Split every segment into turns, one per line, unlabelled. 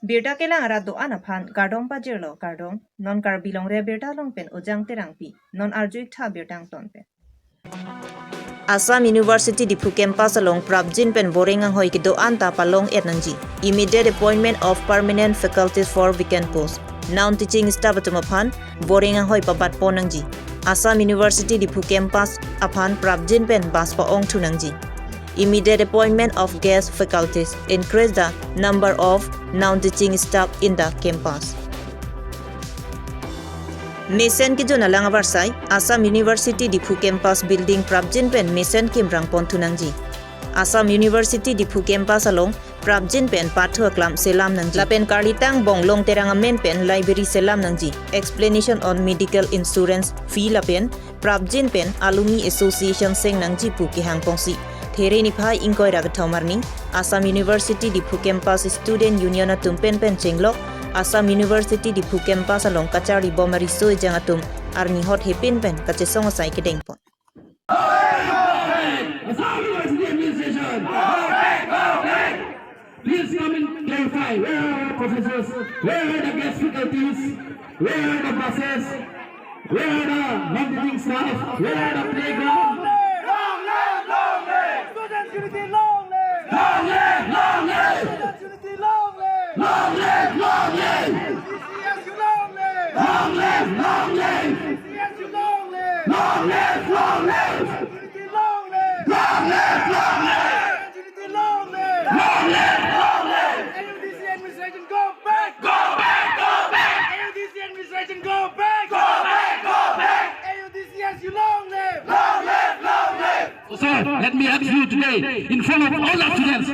Birta kelang arat doa na phan gardong pa jirlo gardong non kar bilong re birta long pen ojang terang pi non arjuik tha birtang ton pen. Assam University di Phu campus along Prabjin pen boring ang hoi ki doan ta palong et nangji. Immediate appointment of permanent faculties for vacant posts. Non-teaching staff atuma phan boring ang hoi pabat po nangji. Assam University di Phu campus aphan Prabjin pen bas pa ong tu nangji. Immediate appointment of guest faculties, increase the number of non-teaching staff in the campus. Mission ki jona lang avarsai Assam University di Phu campus building Prabjin pen mission kimrang pon thunangji. Assam University di Phu campus along Prabjin pen patho klam selam nangji. Lapen karlitang bonglong terang amen pen library selam nangji. Explanation on medical insurance fee lapen Prabjin pen alumni association seng nangji pu ki hangpongsi. There ni phai ingkoi ra thaumarni Assam University di Phu campus student union atum pen chenglok Assam University di Phu campus along kachari bomari soi jangatum arni hot hepin pen kache song sai ke dengpon.
Please come and clarify where are our professors, where are the guest faculties, where are the buses, where are the non-teaching staff, where are the playground.
Unity, long live!
Long live! Long live!
Students' unity, long live!
Long live! Long live!
CCSU, long live!
Long live! Long live!
CCSU, long live!
Long live! Long live!
Unity, long live!
Long live! Long live!
Unity, long live!
Long live! Long live!
AUDC administration, go back!
Go back! Go back!
AUDC administration, go back!
Go back! Go back!
AUDCSU, long live!
Long live! Long live! So, sir, let me ask you today, in front of all the students,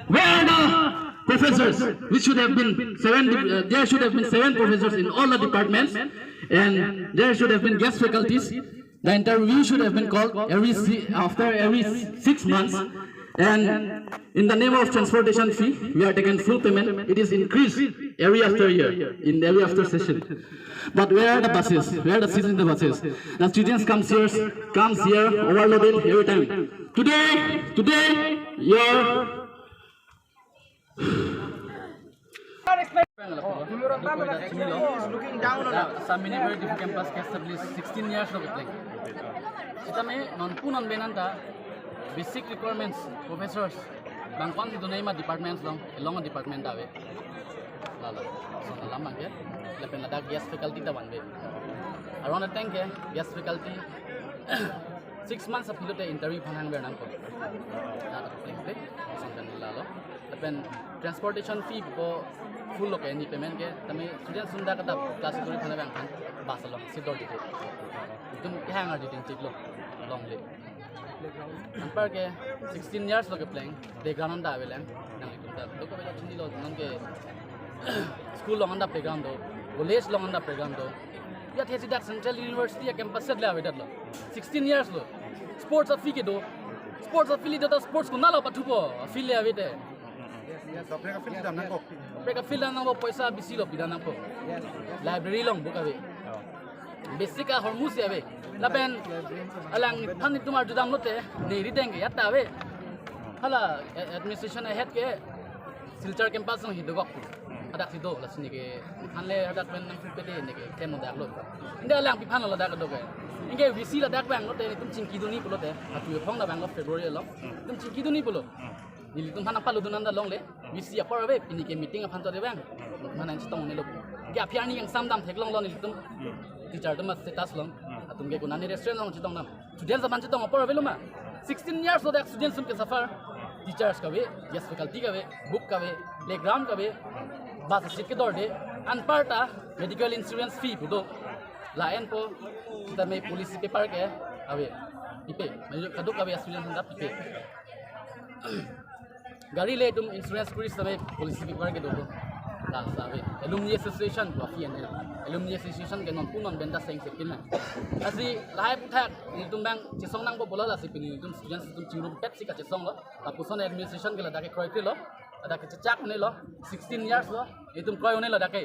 where are the professors? Which should have been there should have been 7 professors in all the departments, and there should have been guest faculties. The interview should have been called after every 6 months. And in the name of transportation fee, we are taking full payment. It is increased every after year, in every after session. But where are the buses? Where are the seats in the buses? The students comes here overloaded every time. Today, your
looking down on us.
Assam University campus ke established 16 years ago. Ita me non benanta basic requirements professors bangpang di dunay ma departments long along department ave. Lalo. So lama ke lepen lada guest faculty ta banbe. Around the tank ke guest faculty 6 months of pilote interview phanang be nang ko. Lalo play sampan lalo. Lepen transportation fee ko full loke ni payment ke tami student sunda kata class kuri phana bang khan bas long sidor dite. Tum hang ar ditin tik lo long le. Ampar ke 16 years loke playing playground da avelang nang itum da doko bela chindi lo nang ke school long anda playground do college long anda playground do ya thesi dak central university campus set le ave dat lo 16 years lo sports of fee ke do sports of fee do sports ko nalo pathupo fee le ave te mereka field nang bo paisa bisi lo pidana ko library long book ave basic a hormus ave laben alang than tumar judam lote nei ridenge yatta ave hala administration head ke silchar campus no hidogok adak sido lasni ke hanle adak ben nang pete ne ke temo dak lo inde alang pi phan lo dak do ke inge vc la dak bang lote tum chingki duni pulote atu phong la bang lo february lo tum chingki duni pulo nili tum hanang palu dunanda long le vc apar ave pini ke meeting aphan to de bang manan chitong ne lo ke aphiar ni yang samdam theklong lo nili tum teacher tum status long atum ke kunani restaurant long chitong nam students zaman chitong apar ave lo ma 16 years lo dak students sum ke suffer teachers ka ve yes faculty ka ve book ka ve playground ka ve bas sit ke dor de anparta medical insurance fee pudo la en po kita me police paper ke ave ipe kaduk ka ve students nda ipe gari le tum insurance kuris tame police paper ke do la sabe alumni association ko fi en alumni association ke non punon benda seng sepin na asi live thak ni tum bang chisong nang bo bola la sipin ni tum students tum chingrum pet sika chisong lo tapuson administration ke la dake kroite lo adake chak ne lo 16 years lo itum kroy ne lo dake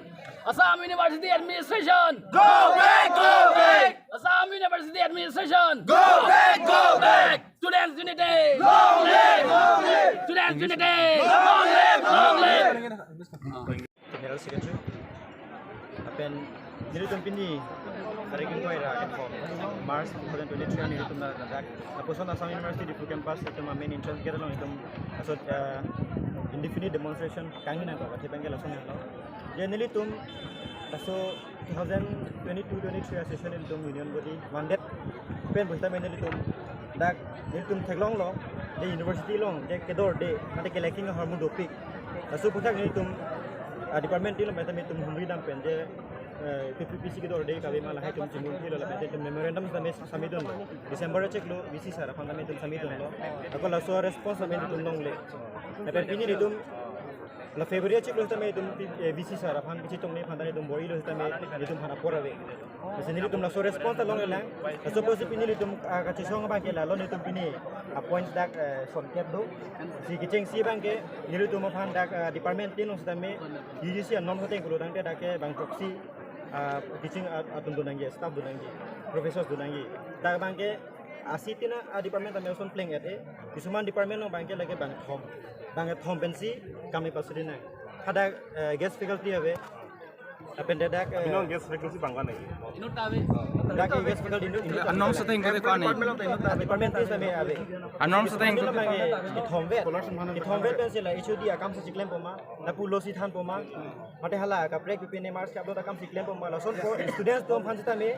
Assam University administration
go back, go back,
Assam University administration
go back, go back.
Students unity
Long live, long live.
Students unity
Long live, long live.
Secretary. Apen nilitum pini Sarigin ko ira inform March 2023 nilitum na dak. Tapos on Assam University di campus itu main entrance kita long itum asot indefinite demonstration kangin na ba tibangel asong na. Je nilitum taso 2022-23 session nilitum union body mandat pen bosta main nilitum dak nilitum theglong lo de university long de kedor de ate collecting hormone doping. Taso putak nilitum department ti lo meta nilitum humri dam pen je PPPC ke dor de kabe mala hai tum chingun thi lo la pen tum memorandum samidon December check lo VC sara phanda tum samidon lo akol la so response pen tum long le pen pini tum la February check lo tame tum VC sara phan bichi tum ne phanda tum bori lo tame tum phana porave sini tum la so response long la so pos pini tum ka chisong ba ke la lo tum pini appoint dak son ket do si kicheng si bang ke nilu tum phan dak department tin lo tame UGC nom hote ko dang dak ke bang proxy teaching atun dunangi staff dunangi professors dunangi dak bang ke asitina department ame son playing ate kisuman department no bang ke lage bang thom pensi kami pasudina ada guest faculty ave apende dak
binon guest faculty bangwa nai
inut ave
dak guest faculty
Anom sa tayong kare kwan
department is ame ave
Anom sa tayong
thom vet pensi la HOD akam sa siklem poma na pulo si than poma mate hala ka break pipine mars ka akam siklem poma la son for students tom phanjita me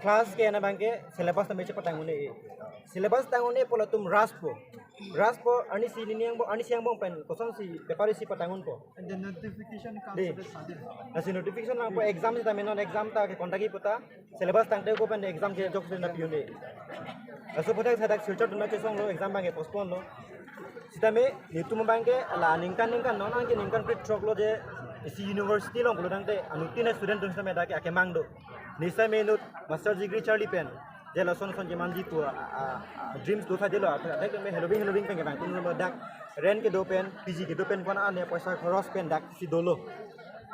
class ke na bangke syllabus tame chepatangune syllabus tangune pola tum raspo ani si niniang bo ani siang bong pen kosong si paper si patangun po and the notification comes na si notification lang po exam si tame non exam ta ke kontagi puta syllabus tangte ko pen exam ke jok na piune aso puta sa dak future na kesong lo exam bangke postpone lo si tame nitum bangke la ningkan non ang ke ningkan prit trok lo je si university long pulo dangte anutina student dun sa me dak ke mangdo nisa menut master degree Charlie Pen jela son jemanji tu dreams do tha dilo atek me helobing pen bang tun lo dak ren ke do pen PG ke do pen kona ane paisa cross pen dak si dolo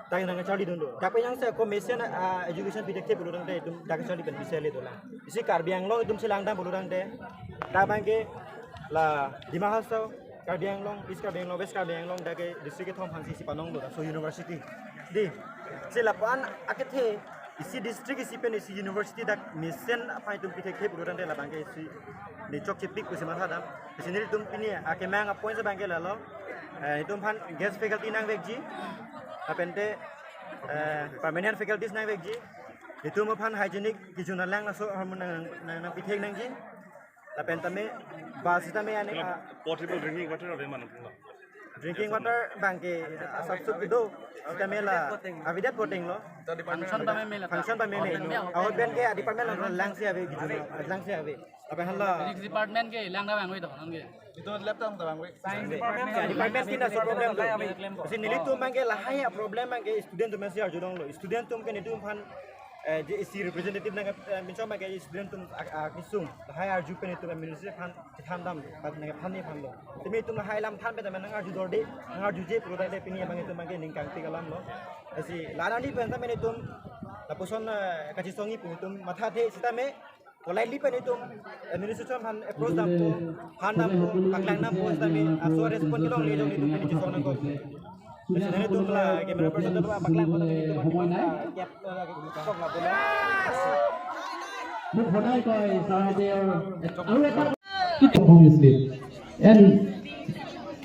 tak nang Charlie dolo dak pe yang se commission education pidek te bulurang de dum dak Charlie pen bisele dola isi karbiang long dum silang dam bulurang de dak bang ke la dimahasau karbiang long is karbiang long west karbiang long dak district ke thom phansi si panong do so university di silapan akethe isi district isi pen isi university dak mission apa itu pitek ke bukan de la bangke isi ni chok chipik ku sima thadam isi ni tum pini ake mang appoint sa bangke la lo itum phan guest faculty nang vekji apente permanent faculties nang vekji itum phan hygienic kijuna lang na so hormon nang pitek nang ji apenta me basita me ane
portable drinking water ave man
drinking water bangke substitute do kamela avidat voting lo
function ba me mela
function pa meme aw ben ke department lang si ave gijuno lang si ave ape hala
physics department ke lang da bang oi to nge
Ito laptop ta bang we.
science department kita so problem do si nilitu mangke la haya problem mangke student tu mesti arjudong lo student tum kan itu phan je isi representative nang minchom mangke student tum kisung la haya arju pen itu ministry phan thandam nang phan ni phan lo timi tum la haya lam than pe nang arju dorde nang arju je product de pini mangke tum mangke ningkang ti kalam lo asi larani pen ta mene tum tapuson kachisongi pu tum matha the sita me politely pen tum administration han approach dam po han dam po kaklang nam po sita me so respond kilong le jong ni tum ni chisong nang ko Sebenarnya itu lah kamera person tu baklang ko tadi tu kap sok la bola
Một hôm nay coi sao obviously, and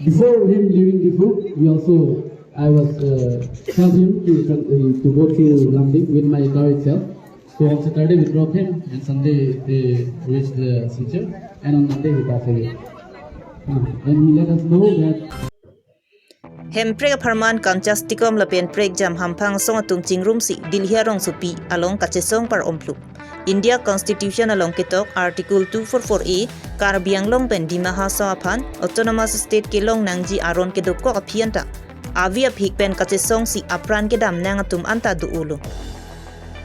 before him leaving the book, I was telling him to go to Lambik with my car itself. So on Saturday we drove him, and Sunday they reached the center, and on Monday he passed away. And he let us know that.
Hemprek Parman Kanchastikom Lapen Prek Jam Hampang Song Atung Chingrum Si Dilhiarong Supi along Kachesong Par Omplu. India Constitution along Ketok Article 244A Karbiang Long Pen Dimaha Sawapan Autonomous State Kelong Nangji Aron Kedoko Apianta Avia Pik Pen Kachesong Si Apran Kedam Nangatum Anta Duulu.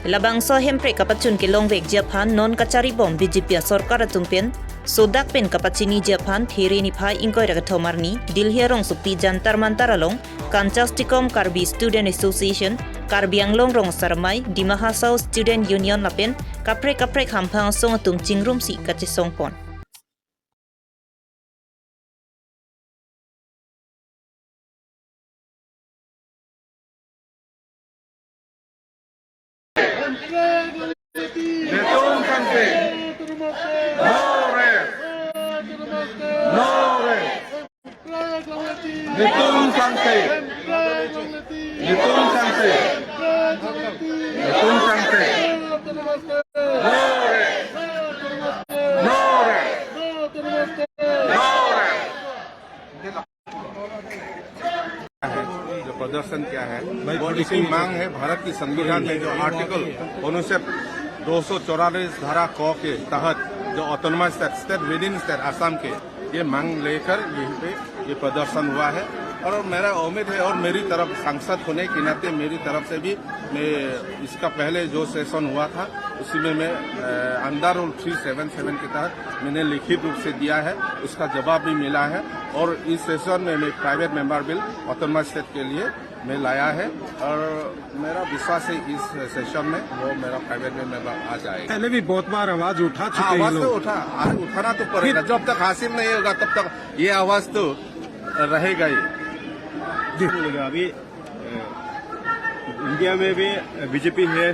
Labang so Hemprek Kapachun Kelong Vek Japan Non Kachari Bom BJP Sorkar Atumpen Sodak pen kapachini Japan There ni phai ingkoi raga thomarni Dilhiarong Supi Jantar Mantaralong Kanchastikom Karbi Student Association Karbianglong Rong Sarmai Dimahasau Student Union lapen kaprek hampang song atung chingrum si kachesong pon
Nitum Sangse. Nitum Sangse. Nitum Sangse. जो प्रदर्शन क्या है वो इसकी मांग है भारत की संविधान में जो आर्टिकल अनुच्छेद 244 धारा क के तहत जो autonomous state with in state Assam के ये मांग लेकर यहीं पे ये प्रदर्शन हुआ है। और मेरा उम्मीद है और मेरी तरफ सांसद होने के नाते मेरी तरफ से भी मैं इसका पहले जो सेशन हुआ था उसी में मैं अंडर रूल 377 के तहत मैंने लिखित रूप से दिया है, उसका जवाब भी मिला है। और इस सेशन में मैं private member bill autonomous state के लिए मैं लाया है और मेरा विश्वास है इस सेशन में वो मेरा प्राइवेट मेंबर आ जाएगा।
पहले भी बहुत बार आवाज उठा चुके हैं
आवाज तो
लोग।
उठाना तो पड़ेगा, जब तक हासिल नहीं होगा तब तक ये आवाज तो रहेगा ही।
अभी इंडिया में भी बीजेपी है,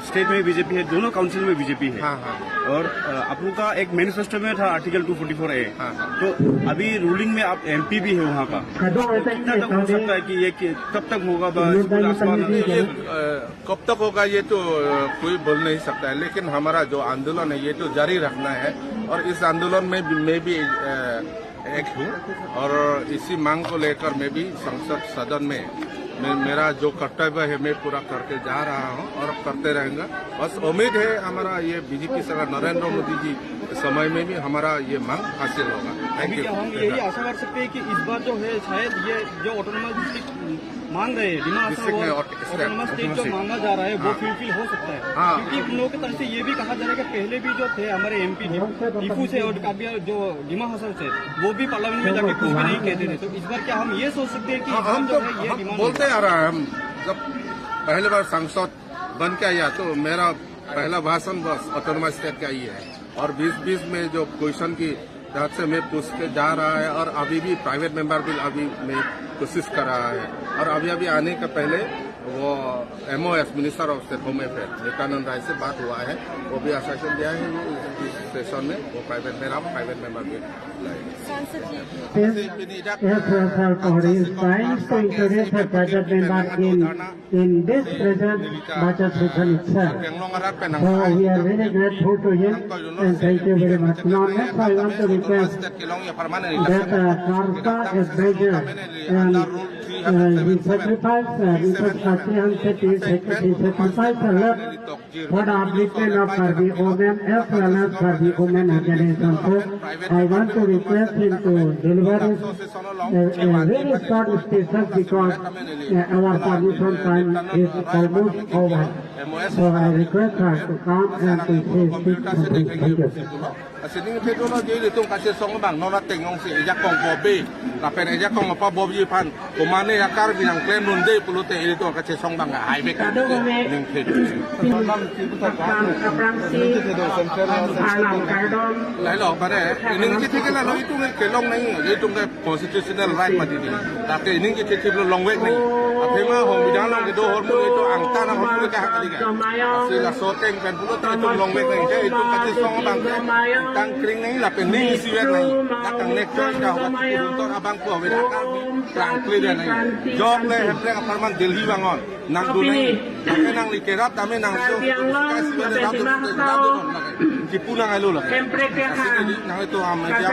स्टेट में बीजेपी है, दोनों काउंसिल में बीजेपी है।
हाँ हाँ।
और आप लोग का एक मैनिफेस्टो में था आर्टिकल 244A।
हाँ हाँ।
तो अभी रूलिंग में आप एमपी भी है वहाँ का, तो कितना तक हो सकता है कि ये कब तक होगा?
ये कब तक होगा ये तो कोई बोल नहीं सकता है, लेकिन हमारा जो आंदोलन है ये तो जारी रखना है। और इस आंदोलन में मैं भी एक हूँ और इसी मांग को लेकर मैं भी संसद सदन में मेरा जो कर्तव्य है मैं पूरा करके जा रहा हूँ और करते रहेंगे। बस उम्मीद है हमारा ये बीजेपी सरकार नरेंद्र मोदी जी समय में भी हमारा ये मांग हासिल होगा। Thank you.
हम यही आशा कर सकते हैं कि इस बार जो है शायद ये जो ऑटोनोमस डिस्ट्रिक्ट मांग रहे हैं ऑटोनोमस स्टेट जो मांगा जा रहा है वो फुलफिल हो सकता है।
हाँ।
क्योंकि उन लोगों की तरफ से ये भी कहा जा रहा है कि पहले भी जो थे हमारे एमपी टीपू से और काबिया जो डिमा हसन से वो भी पार्लियामेंट में जाके कुछ भी नहीं कहते थे। तो इस बार क्या हम ये सोच सकते हैं कि इस बार
हम
जो
तो
है ये डिमांड
बोलते आ रहा है। हम जब पहले बार सांसद बन के आया तो मेरा पहला भाषण बस ऑटोनोमस स्टेट का ही है और 2020 में जो क्वेश्चन की तहत से मैं पूछ के जा रहा है और अभी भी प्राइवेट मेंबर बिल अभी मैं कोशिश कर रहा है। और अभी आने का पहले वो MOS minister of state home affair Nityanand Rai से बात हुआ है, वो भी आश्वासन दिया है इस सेशन में वो private member bill
in this present budget session itself. So we are very grateful to him and thank you very much. Now next I want to request that Karta is major and he sacrificed he sacrificed a lot for the upliftment of Karbi women as well as Karbi women organization. So I want to request him to deliver a very short speech because our permission time is almost over. So I request her to come and to say speak something. Thank you.
Sini teknologi itu kasih song bang nona tengong si ejak kong bobi, kapen ejak kong apa bobi pan, kumane yakar binang klaim nunde pulute itu kasih song bang hai beka. Ning kedu. Lai lo pada, ini kita kita lalu itu ngai kelong nai, itu ngai constitutional right mati ni. Tapi ini kita kita long way nai. Apa mah hong bidang long itu hormon itu angka na hormon itu hak lagi. Sila soteng pen pulute itu long way nai, itu kasih song bang. Tang kring nai lah pening siwet nai, takang nektar dah waktu untuk abang ku awet akar perang clear nai. Jog le hempreng aparman Delhi bangon, nang du nai, tapi nang likerat kami nang tu kasih pada datu cipu nang alu lah. Asli nang itu media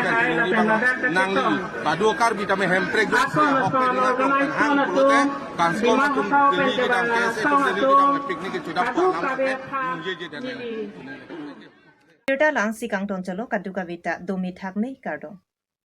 pen ini bangon, nang ni padu akar bi kami hempreng juga open nang hang pulute, kanskon tu Delhi kita kese tu Delhi kita piknik itu dah pulang, ye dan
Kita lang si kang ton chalo kaduka vita domi thak me kardo.